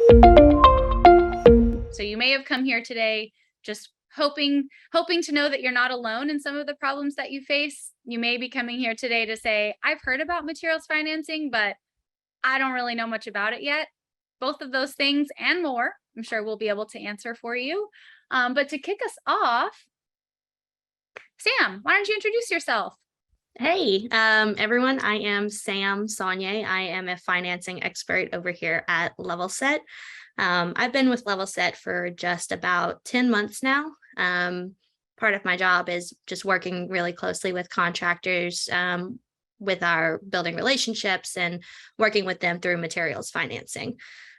So you may have come here today just hoping to know that you're not alone in some of the problems that you face. You may be coming here today to say, I've heard about materials financing, but I don't really know much about it yet. Both of those things and more, I'm sure we'll be able to answer for you. But to kick us off, Sam, why don't you introduce yourself? Hey, everyone, I am Sam Saunier. I am a financing expert over here at Level Set. I've been with Level Set for just about 10 months now. Part of my job is just working really closely with contractors with our building relationships and working with them through materials financing.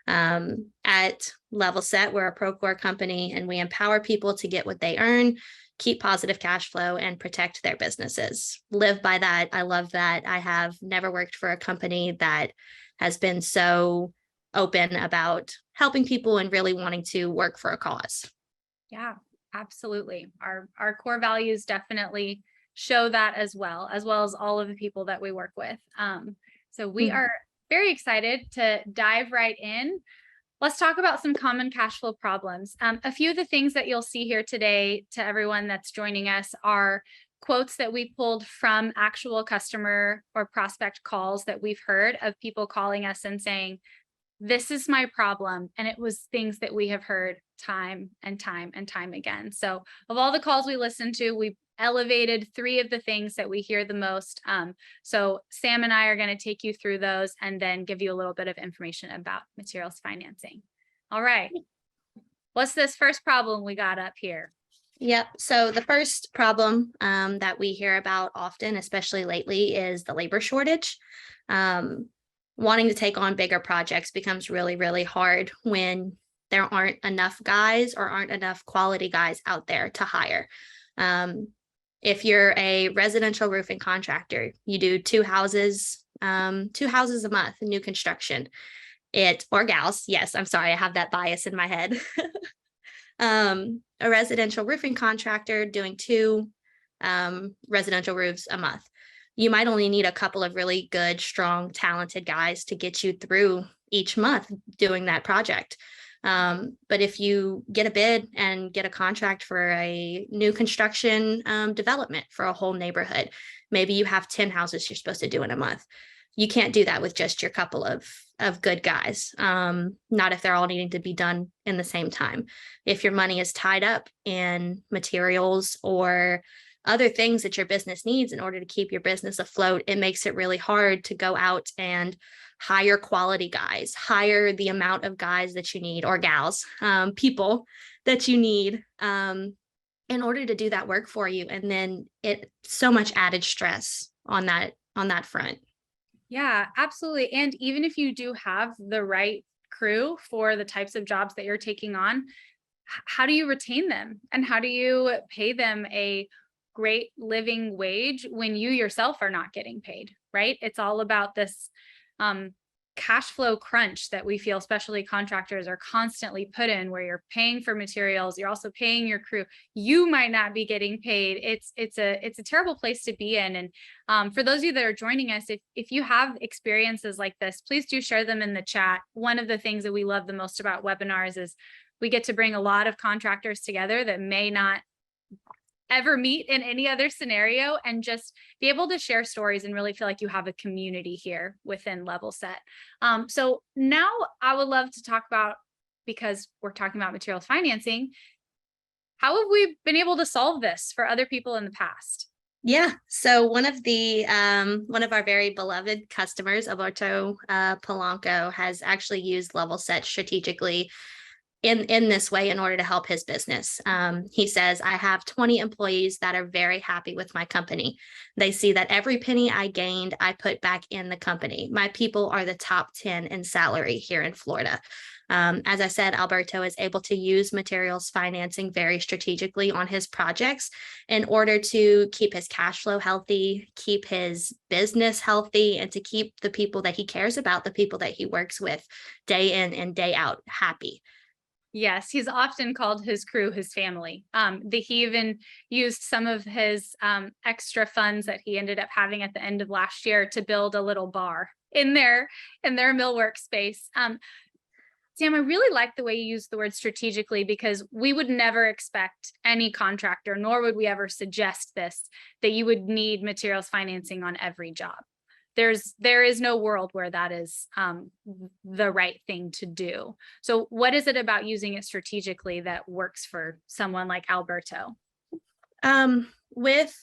At Level Set, we're a Procore company and we empower people to get what they earn, keep positive cash flow, and protect their businesses. Live by that. I love that. I have never worked for a company that has been so open about helping people and really wanting to work for a cause. Yeah, absolutely. Our core values definitely show that as well as all of the people that we work with. So we are very excited to dive right in. Let's talk about some common cash flow problems. A few of the things that you'll see here today to everyone that's joining us are quotes that we pulled from actual customer or prospect calls that we've heard of people calling us and saying, this is my problem. And it was things that we have heard time and time and time again. So of all the calls we listened to, we've elevated 3 of the things that we hear the most. So Sam and I are going to take you through those and then give you a little bit of information about materials financing. All right. What's this first problem we got up here? Yep. So the first problem that we hear about often, especially lately, is the labor shortage. Wanting to take on bigger projects becomes really, really hard when there aren't enough guys or aren't enough quality guys out there to hire. If you're a residential roofing contractor, you do 2 houses a month, new construction. Or gals. Yes, I'm sorry, I have that bias in my head. A residential roofing contractor doing 2 residential roofs a month. You might only need a couple of really good, strong, talented guys to get you through each month doing that project. But if you get a bid and get a contract for a new construction development for a whole neighborhood, maybe you have 10 houses you're supposed to do in a month. You can't do that with just your couple of good guys, not if they're all needing to be done in the same time. If your money is tied up in materials or other things that your business needs in order to keep your business afloat, it makes it really hard to go out and hire quality guys, hire the amount of guys that you need, or gals, people that you need in order to do that work for you. And then it's so much added stress on that front. Yeah, absolutely. And even if you do have the right crew for the types of jobs that you're taking on, how do you retain them? And how do you pay them a great living wage when you yourself are not getting paid, right? It's all about this cash flow crunch that we feel, especially contractors, are constantly put in, where you're paying for materials, you're also paying your crew. You might not be getting paid. It's a terrible place to be in. And for those of you that are joining us, if you have experiences like this, please do share them in the chat. One of the things that we love the most about webinars is we get to bring a lot of contractors together that may not ever meet in any other scenario, and just be able to share stories and really feel like you have a community here within Level Set. So now I would love to talk about, because we're talking about materials financing, how have we been able to solve this for other people in the past? Yeah. So one of our very beloved customers, Alberto Polanco, has actually used Level Set strategically in this way in order to help his business. He says, I have 20 employees that are very happy with my company. They see that every penny I gained, I put back in the company. My people are the top 10 in salary here in Florida. As I said, Alberto is able to use materials financing very strategically on his projects in order to keep his cash flow healthy, keep his business healthy, and to keep the people that he cares about, the people that he works with day in and day out, happy. Yes, he's often called his crew his family. He even used some of his extra funds that he ended up having at the end of last year to build a little bar in their millwork space. Sam, I really like the way you use the word strategically, because we would never expect any contractor, nor would we ever suggest this, that you would need materials financing on every job. There is no world where that is the right thing to do. So what is it about using it strategically that works for someone like Alberto? With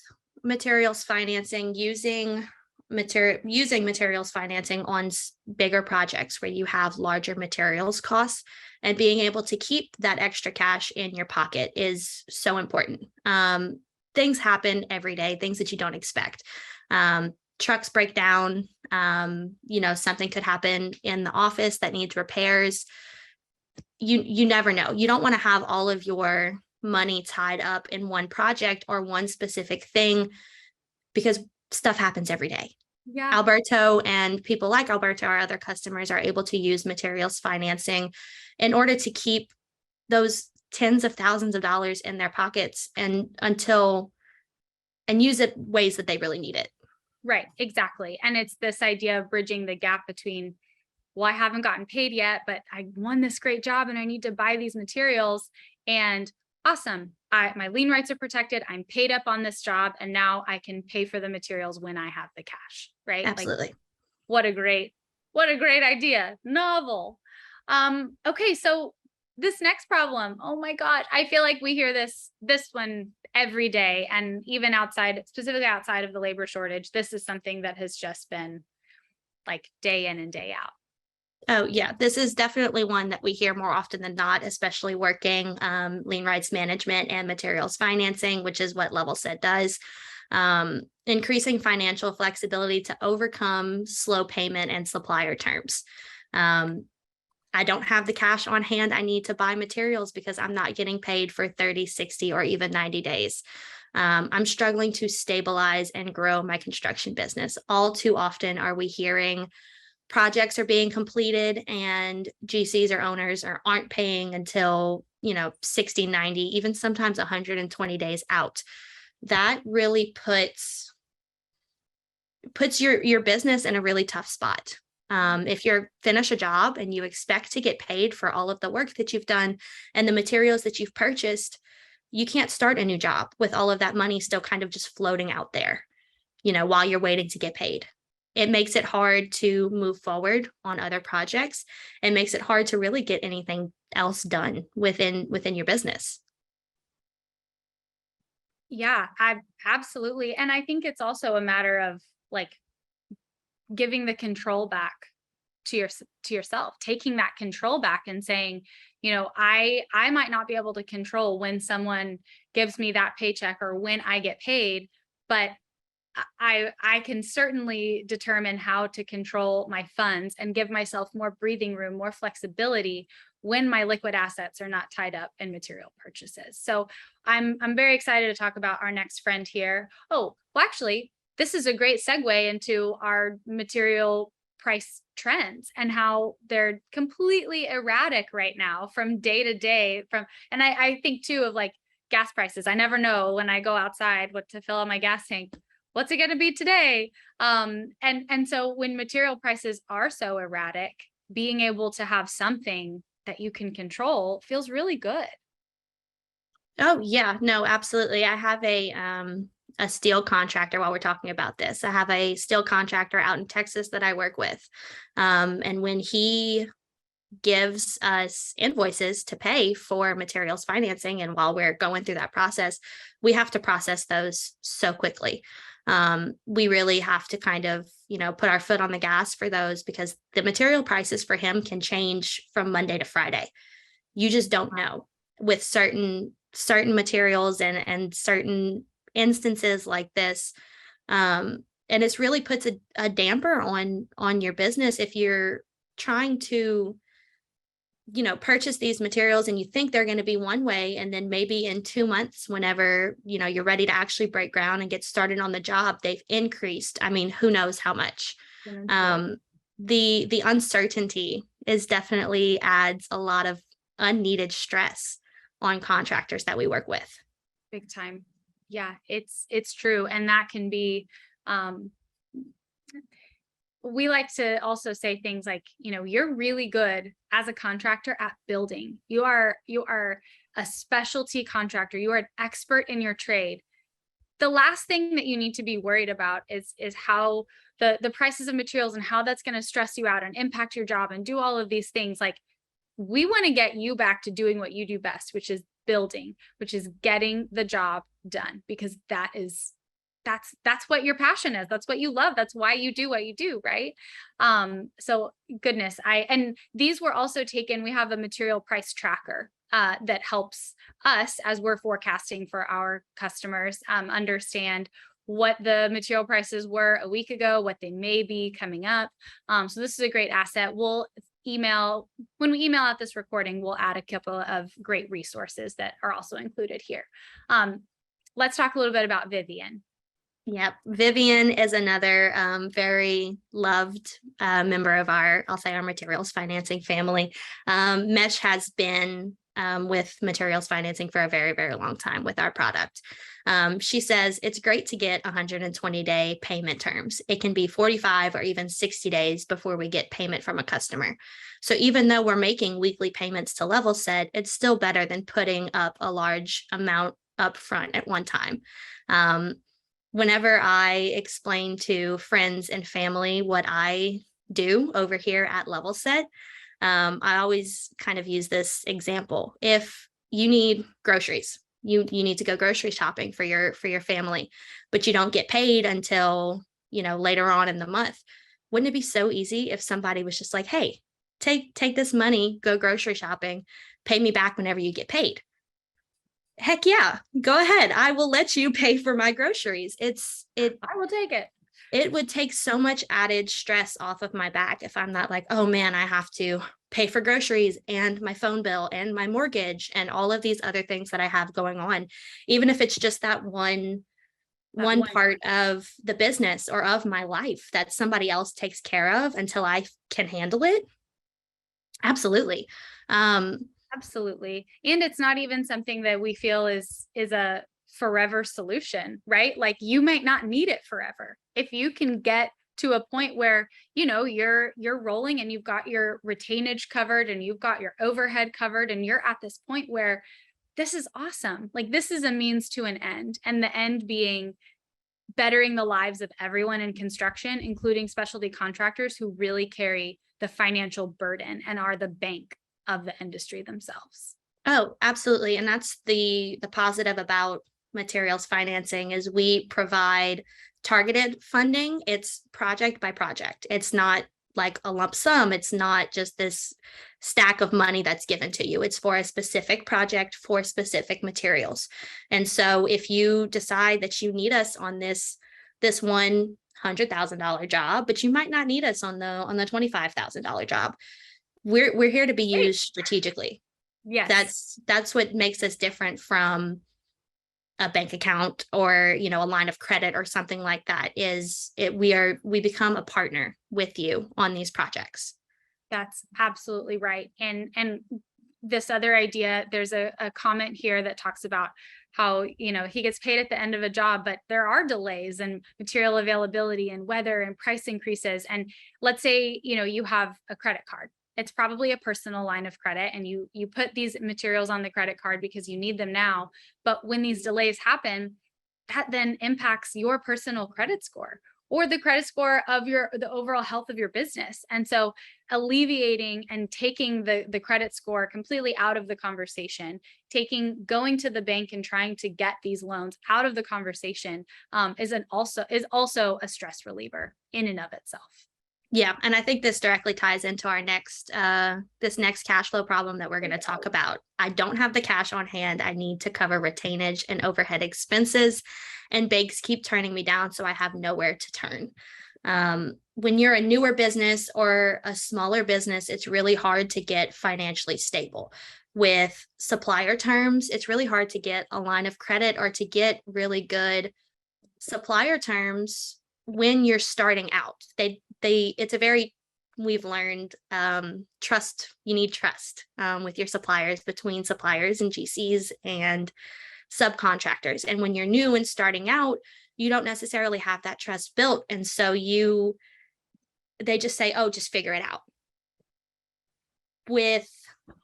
materials financing, using materials financing on bigger projects where you have larger materials costs, and being able to keep that extra cash in your pocket is so important. Things happen every day, things that you don't expect. Trucks break down, something could happen in the office that needs repairs. You never know. You don't want to have all of your money tied up in one project or one specific thing, because stuff happens every day. Yeah. Alberto and people like Alberto, our other customers, are able to use materials financing in order to keep those tens of thousands of dollars in their pockets and use it ways that they really need it. Right, exactly. And it's this idea of bridging the gap between, well, I haven't gotten paid yet, but I won this great job and I need to buy these materials. And awesome, my lien rights are protected. I'm paid up on this job, and now I can pay for the materials when I have the cash, right? Absolutely. Like, what a great idea. Novel. Okay, so this next problem, oh my God, I feel like we hear this one every day, and even specifically outside of the labor shortage, this is something that has just been like day in and day out. Oh yeah, this is definitely one that we hear more often than not, especially working lien rights management and materials financing, which is what Level Set does. Increasing financial flexibility to overcome slow payment and supplier terms. I don't have the cash on hand. I need to buy materials because I'm not getting paid for 30, 60, or even 90 days. I'm struggling to stabilize and grow my construction business. All too often are we hearing projects are being completed and GCs or owners aren't paying until 60, 90, even sometimes 120 days out. That really puts your business in a really tough spot. If you finish a job and you expect to get paid for all of the work that you've done and the materials that you've purchased, you can't start a new job with all of that money still kind of just floating out there, while you're waiting to get paid. It makes it hard to move forward on other projects. It makes it hard to really get anything else done within your business. Yeah, absolutely. And I think it's also a matter of like giving the control back to yourself, taking that control back and saying, I might not be able to control when someone gives me that paycheck or when I get paid, but I can certainly determine how to control my funds and give myself more breathing room, more flexibility when my liquid assets are not tied up in material purchases. So I'm very excited to talk about our next friend here. Oh, well, actually, this is a great segue into our material price trends and how they're completely erratic right now from day to day. And I think too of like gas prices. I never know when I go outside what to fill up my gas tank. What's it going to be today? And so when material prices are so erratic, being able to have something that you can control feels really good. Oh yeah, no, absolutely. I have a steel contractor. While we're talking about this, I have a steel contractor out in Texas that I work with. And when he gives us invoices to pay for materials financing, and while we're going through that process, we have to process those so quickly. We really have to kind of, put our foot on the gas for those, because the material prices for him can change from Monday to Friday. You just don't know with certain materials and certain instances like this. And it's really puts a damper on your business if you're trying to purchase these materials and you think they're going to be one way, and then maybe in 2 months, whenever you're ready to actually break ground and get started on the job, they've increased. I mean, who knows how much. The uncertainty is definitely adds a lot of unneeded stress on contractors that we work with. Big time. Yeah, it's true. And that can be we like to also say things like, you're really good as a contractor at building. You are a specialty contractor. You are an expert in your trade. The last thing that you need to be worried about is how the prices of materials and how that's going to stress you out and impact your job and do all of these things. Like, we want to get you back to doing what you do best, which is building, which is getting the job done, because that's what your passion is. That's what you love. That's why you do what you do, right? So goodness, and these were also taken. We have a material price tracker that helps us as we're forecasting for our customers understand what the material prices were a week ago, what they may be coming up. So this is a great asset. When we email out this recording, we'll add a couple of great resources that are also included here. Let's talk a little bit about Vivian. Yep. Vivian is another very loved member of our materials financing family. Mesh has been with materials financing for a very, very long time with our product. She says it's great to get 120-day payment terms. It can be 45 or even 60 days before we get payment from a customer. So even though we're making weekly payments to Level Set, it's still better than putting up a large amount up front at one time. Whenever I explain to friends and family what I do over here at Level Set, I always kind of use this example. If you need groceries, you need to go grocery shopping for your family, but you don't get paid until, later on in the month. Wouldn't it be so easy if somebody was just like, hey, take this money, go grocery shopping, pay me back whenever you get paid? Heck yeah, go ahead. I will let you pay for my groceries. I will take it. It would take so much added stress off of my back if I'm not like, oh man, I have to pay for groceries and my phone bill and my mortgage and all of these other things that I have going on. Even if it's just that one part of the business or of my life that somebody else takes care of until I can handle it. Absolutely. Absolutely. And it's not even something that we feel is a forever solution, right? Like, you might not need it forever. If you can get to a point where, you're rolling and you've got your retainage covered and you've got your overhead covered, and you're at this point where this is awesome. Like, this is a means to an end, and the end being bettering the lives of everyone in construction, including specialty contractors who really carry the financial burden and are the bank of the industry themselves. Oh, absolutely. And that's the positive about materials financing is we provide targeted funding. It's project by project. It's not like a lump sum. It's not just this stack of money that's given to you. It's for a specific project for specific materials. And so if you decide that you need us on this $100,000 job, but you might not need us on the $25,000 job, we're here to be used strategically. Yes. That's what makes us different from a bank account or, a line of credit or something like that. We become a partner with you on these projects. That's absolutely right. And this other idea, there's a comment here that talks about how, he gets paid at the end of a job, but there are delays and material availability and weather and price increases. And let's say, you have a credit card. It's probably a personal line of credit, and you put these materials on the credit card because you need them now. But when these delays happen, that then impacts your personal credit score or the credit score of the overall health of your business. And so alleviating and taking the credit score completely out of the conversation, going to the bank and trying to get these loans out of the conversation is also a stress reliever in and of itself. Yeah, and I think this directly ties into our next cash flow problem that we're going to talk about. I don't have the cash on hand. I need to cover retainage and overhead expenses, and banks keep turning me down, so I have nowhere to turn. When you're a newer business or a smaller business, it's really hard to get financially stable. With supplier terms, it's really hard to get a line of credit or to get really good supplier terms when you're starting out. We've learned trust. You need trust with your suppliers, between suppliers and GCs and subcontractors. And when you're new and starting out, you don't necessarily have that trust built. And so they just say, oh, just figure it out. With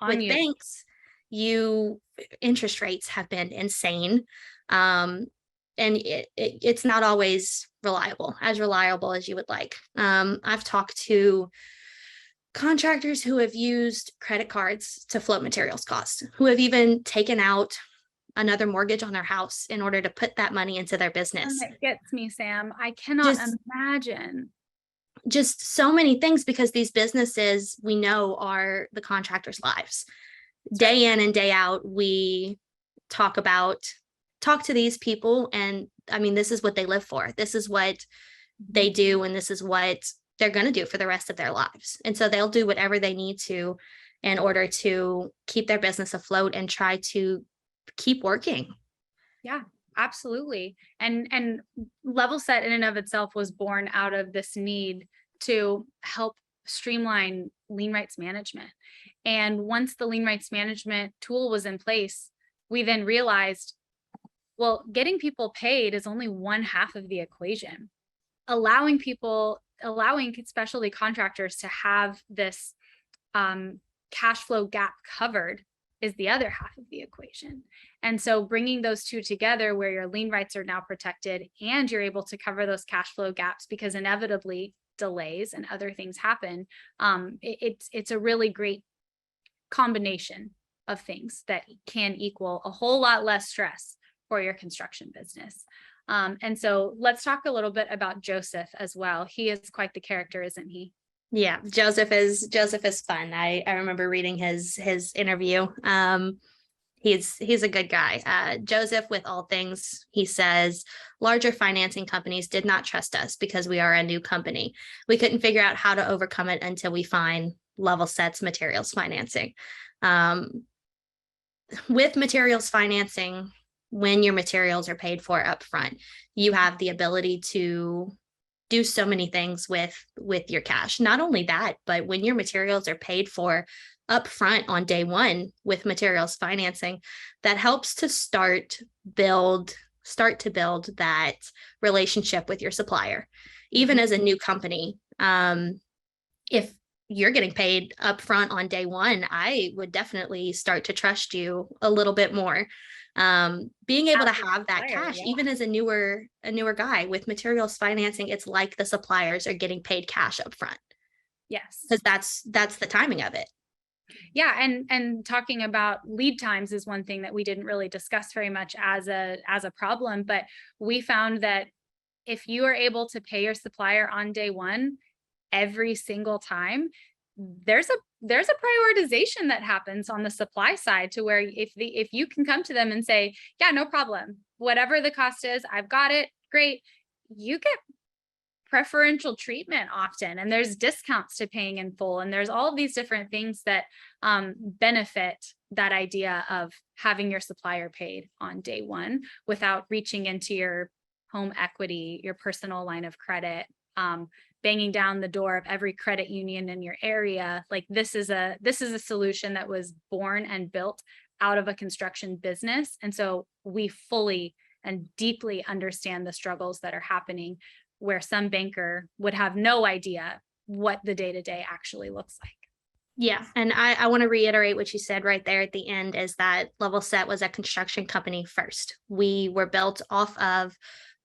On you. banks, interest rates have been insane. And it's not always as reliable as you would like. I've talked to contractors who have used credit cards to float materials costs, who have even taken out another mortgage on their house in order to put that money into their business. And it gets me, Sam. I cannot imagine. Just so many things, because these businesses, we know, are the contractors' lives. Day in and day out, we talk to these people, and I mean, this is what they live for. This is what they do, and this is what they're going to do for the rest of their lives. And so they'll do whatever they need to in order to keep their business afloat and try to keep working. Yeah, absolutely. And Level Set in and of itself was born out of this need to help streamline lien rights management. And once the lien rights management tool was in place, we then realized, well, getting people paid is only one half of the equation. Allowing specialty contractors to have this cash flow gap covered is the other half of the equation. And so bringing those two together, where your lien rights are now protected and you're able to cover those cash flow gaps, because inevitably delays and other things happen, it's a really great combination of things that can equal a whole lot less stress for your construction business. And so let's talk a little bit about Joseph as well. He is quite the character, isn't he? Yeah, Joseph is fun. I remember reading his interview. He's a good guy. Joseph, with all things, he says, larger financing companies did not trust us because we are a new company. We couldn't figure out how to overcome it until we find Level Set's materials financing. With materials financing, when your materials are paid for upfront, you have the ability to do so many things with your cash. Not only that, but when your materials are paid for upfront on day one with materials financing, that helps to start to build that relationship with your supplier. Even as a new company, if you're getting paid upfront on day one, I would definitely start to trust you a little bit more. Being able to have that cash, even as a newer guy with materials financing, it's like the suppliers are getting paid cash up front. Yes. Because that's the timing of it. Yeah. And talking about lead times is one thing that we didn't really discuss very much as a problem, but we found that if you are able to pay your supplier on day one, every single time, there's a prioritization that happens on the supply side, to where if you can come to them and say, yeah, no problem, whatever the cost is, I've got it, great, you get preferential treatment often, and there's discounts to paying in full, and there's all of these different things that benefit that idea of having your supplier paid on day one without reaching into your home equity, your personal line of credit, banging down the door of every credit union in your area. Like, this is a solution that was born and built out of a construction business. And so we fully and deeply understand the struggles that are happening, where some banker would have no idea what the day-to-day actually looks like. Yeah. And I want to reiterate what you said right there at the end, is that Level Set was a construction company first. We were built off of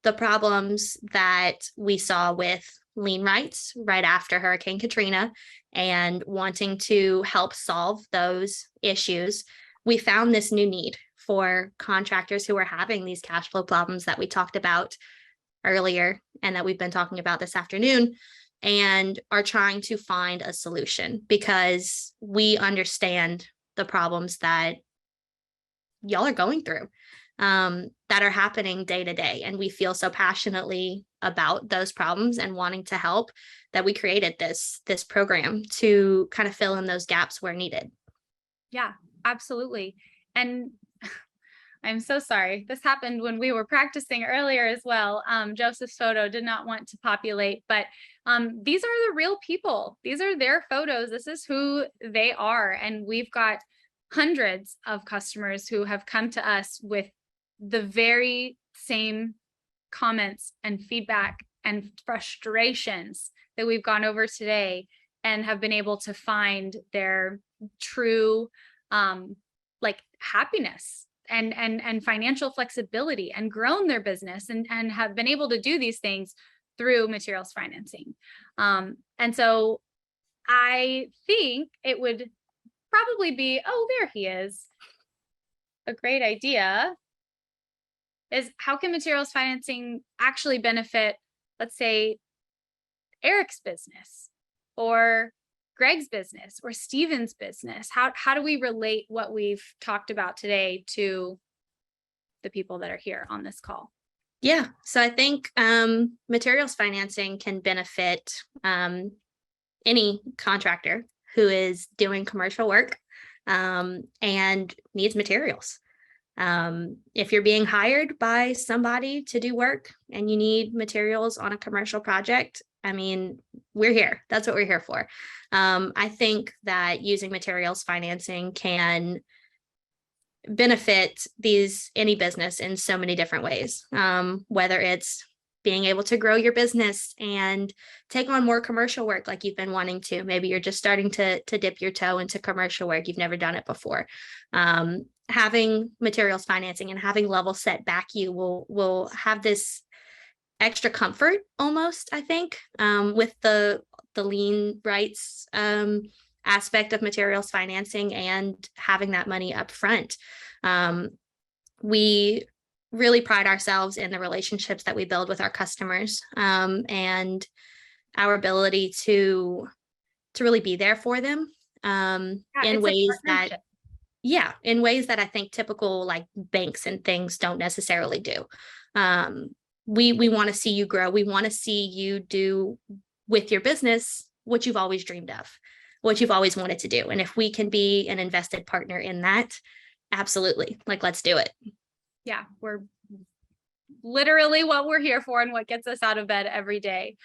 the problems that we saw with lien rights right after Hurricane Katrina, and wanting to help solve those issues. We found this new need for contractors who are having these cash flow problems that we talked about earlier and that we've been talking about this afternoon, and are trying to find a solution, because we understand the problems that y'all are going through, that are happening day to day. And we feel so passionately about those problems and wanting to help, that we created this program to kind of fill in those gaps where needed. Yeah, absolutely. And I'm so sorry. This happened when we were practicing earlier as well. Joseph's photo did not want to populate, but these are the real people. These are their photos. This is who they are. And we've got hundreds of customers who have come to us with the very same comments and feedback and frustrations that we've gone over today and have been able to find their true like happiness and financial flexibility and grown their business and have been able to do these things through materials financing. And so I think it would probably be, oh, there he is. A great idea is, how can materials financing actually benefit, let's say, Eric's business or Greg's business or Steven's business? How do we relate what we've talked about today to the people that are here on this call? Yeah, so I think materials financing can benefit any contractor who is doing commercial work and needs materials. If you're being hired by somebody to do work and you need materials on a commercial project, I mean, we're here. That's what we're here for. I think that using materials financing can benefit any business in so many different ways, whether it's being able to grow your business and take on more commercial work like you've been wanting to. Maybe you're just starting to dip your toe into commercial work. You've never done it before. Having materials financing and having Level Set back you will have this extra comfort almost, I think, with the lien rights aspect of materials financing and having that money up front. We really pride ourselves in the relationships that we build with our customers, and our ability to really be there for them in ways that, in ways that I think typical like banks and things don't necessarily do. We want to see you grow. We want to see you do with your business what you've always dreamed of, what you've always wanted to do. And if we can be an invested partner in that, absolutely, like, let's do it. Yeah, we're literally what we're here for and what gets us out of bed every day.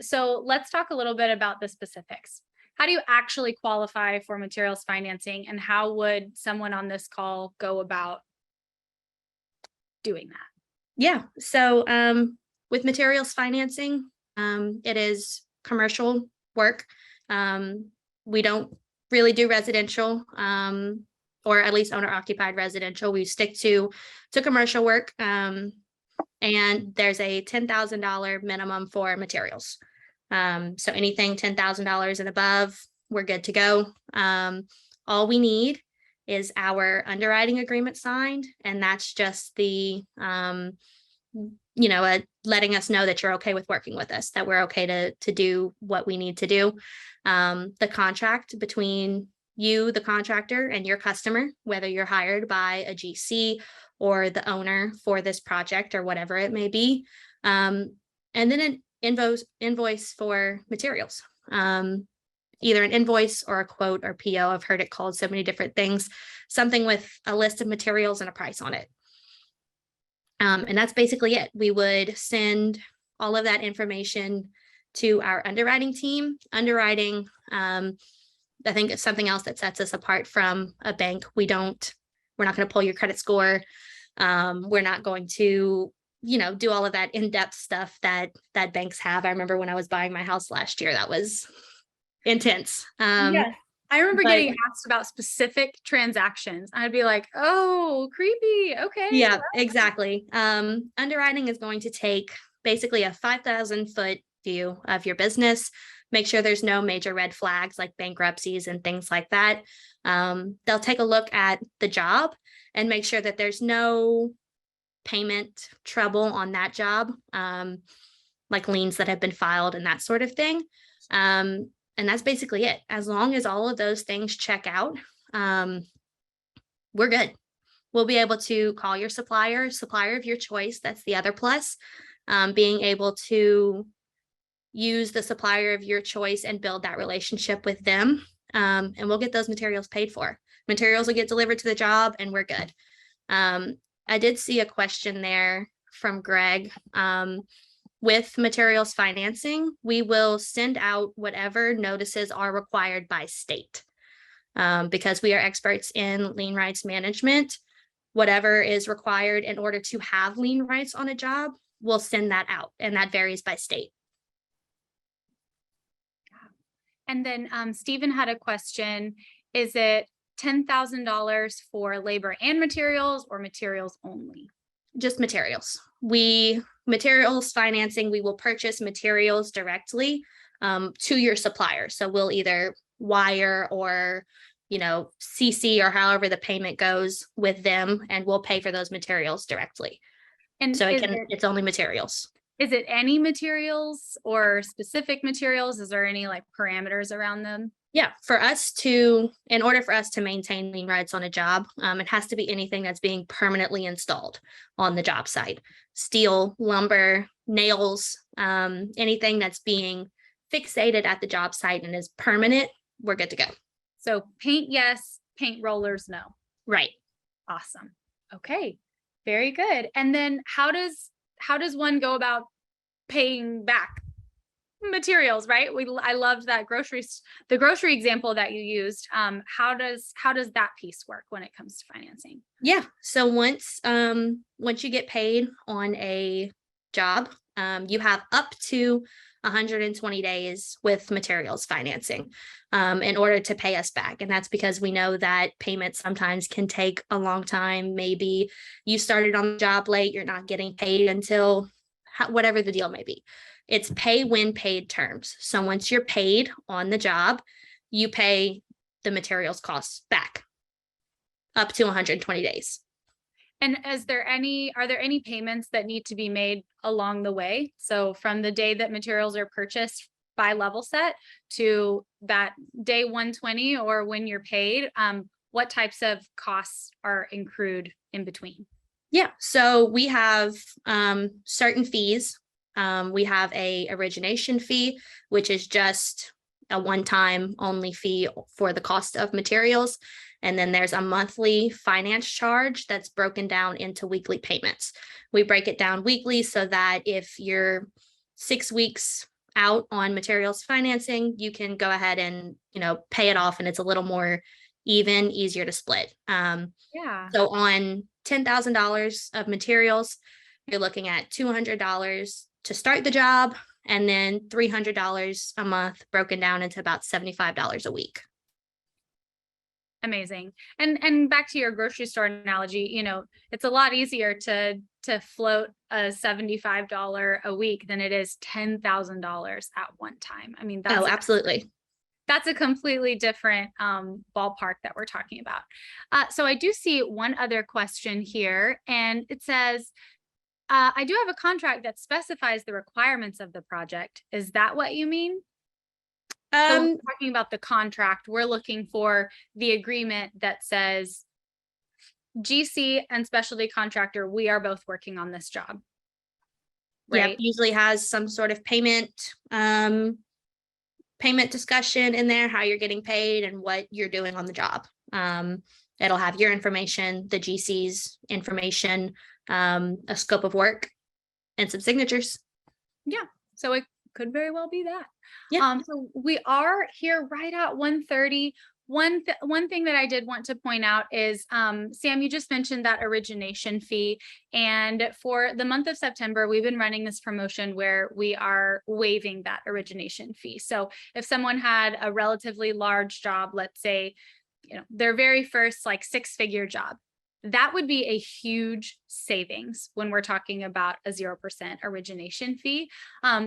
So let's talk a little bit about the specifics. How do you actually qualify for materials financing, and how would someone on this call go about doing that? Yeah, so with materials financing, it is commercial work. We don't really do residential, or at least owner occupied residential. We stick to commercial work, and there's a $10,000 minimum for materials. So anything $10,000 and above, we're good to go. All we need is our underwriting agreement signed, and that's just the letting us know that you're okay with working with us, that we're okay to do what we need to do. The contract between you, the contractor, and your customer, whether you're hired by a GC or the owner for this project or whatever it may be, and then an invoice for materials. Either an invoice or a quote or PO. I've heard it called so many different things. Something with a list of materials and a price on it. And that's basically it. We would send all of that information to our underwriting team. Underwriting, I think, is something else that sets us apart from a bank. We're not going to pull your credit score. We're not going to, do all of that in-depth stuff that banks have. I remember when I was buying my house last year, that was intense. Yes. I remember getting asked about specific transactions. I'd be like, oh, creepy. Okay. Yeah, exactly. Underwriting is going to take basically a 5,000-foot view of your business, make sure there's no major red flags like bankruptcies and things like that. They'll take a look at the job and make sure that there's no payment trouble on that job, like liens that have been filed and that sort of thing. And that's basically it. As long as all of those things check out, we're good. We'll be able to call your supplier of your choice. That's the other plus, being able to use the supplier of your choice and build that relationship with them. And we'll get those materials paid for. Materials will get delivered to the job and we're good. I did see a question there from Greg. With materials financing, we will send out whatever notices are required by state. Because we are experts in lien rights management, whatever is required in order to have lien rights on a job, we'll send that out, and that varies by state. And then Stephen had a question. Is it $10,000 for labor and materials or materials only? Just materials. Materials financing, we will purchase materials directly to your supplier. So we'll either wire or, CC or however the payment goes with them, and we'll pay for those materials directly. And So it's only materials. Is it any materials or specific materials? Is there any like parameters around them? Yeah, in order for us to maintain lien rights on a job, it has to be anything that's being permanently installed on the job site. Steel, lumber, nails, anything that's being fixated at the job site and is permanent, we're good to go. So paint, yes. Paint rollers, no. Right. Awesome. Okay. Very good. And then how does one go about paying back materials, right? I loved that the grocery example that you used. How does that piece work when it comes to financing? Yeah. So once you get paid on a job, you have up to 120 days with materials financing in order to pay us back. And that's because we know that payments sometimes can take a long time. Maybe you started on the job late, you're not getting paid until whatever the deal may be. It's pay when paid terms. So once you're paid on the job, you pay the materials costs back up to 120 days. And are there any payments that need to be made along the way? So from the day that materials are purchased by level set to that day 120 or when you're paid, what types of costs are accrued in between? Yeah, so we have certain fees. We have a origination fee, which is just a one-time only fee for the cost of materials. And then there's a monthly finance charge that's broken down into weekly payments. We break it down weekly so that if you're 6 weeks out on materials financing, you can go ahead and, pay it off, and it's a little more even, easier to split. So on $10,000 of materials, you're looking at $200 to start the job, and then $300 a month broken down into about $75 a week. Amazing. And back to your grocery store analogy, it's a lot easier to float a $75 a week than it is $10,000 at one time. I mean, absolutely. That's a completely different ballpark that we're talking about. So I do see one other question here, and it says, I do have a contract that specifies the requirements of the project. Is that what you mean? So when we're talking about the contract, we're looking for the agreement that says GC and specialty contractor, we are both working on this job. Right? Yeah, usually has some sort of payment discussion in there, how you're getting paid and what you're doing on the job. It'll have your information, the GC's information, a scope of work, and some signatures. Yeah, so it could very well be that. Yeah. So we are here right at 1:30. One thing that I did want to point out is, Sam, you just mentioned that origination fee. And for the month of September, we've been running this promotion where we are waiving that origination fee. So if someone had a relatively large job, let's say, their very first like 6-figure job, that would be a huge savings when we're talking about a 0% origination fee.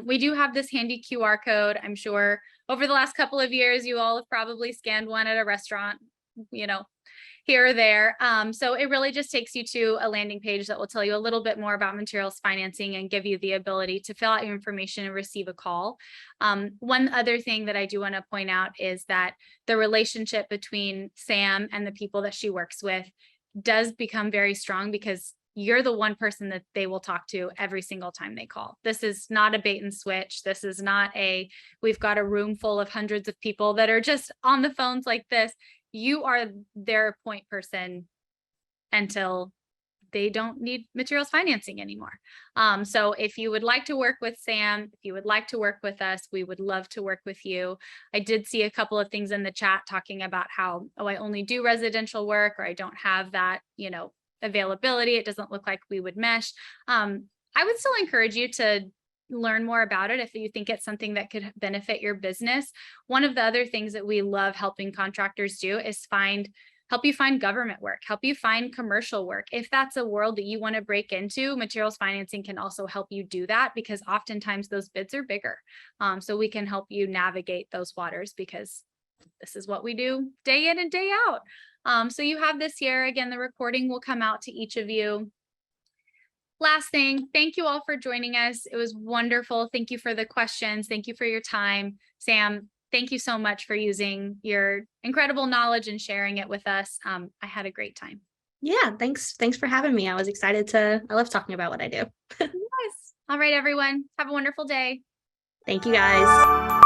We do have this handy QR code. I'm sure over the last couple of years, you all have probably scanned one at a restaurant, here or there. So it really just takes you to a landing page that will tell you a little bit more about materials financing and give you the ability to fill out your information and receive a call. One other thing that I do want to point out is that the relationship between Sam and the people that she works with does become very strong because you're the one person that they will talk to every single time they call. This is not a bait and switch. This is not we've got a room full of hundreds of people that are just on the phones like this. You are their point person until they don't need materials financing anymore. So if you would like to work with Sam, if you would like to work with us, we would love to work with you. I did see a couple of things in the chat talking about how, I only do residential work, or I don't have that, availability. It doesn't look like we would mesh. I would still encourage you to learn more about it if you think it's something that could benefit your business. One of the other things that we love helping contractors do is help you find government work, help you find commercial work. If that's a world that you want to break into, materials financing can also help you do that, because oftentimes those bids are bigger. So we can help you navigate those waters, because this is what we do day in and day out. So you have this year. Again, the recording will come out to each of you. Last thing, thank you all for joining us. It was wonderful. Thank you for the questions. Thank you for your time. Sam, thank you so much for using your incredible knowledge and sharing it with us. I had a great time. Yeah, thanks for having me. I was excited I love talking about what I do. Yes. All right, everyone. Have a wonderful day. Thank you guys.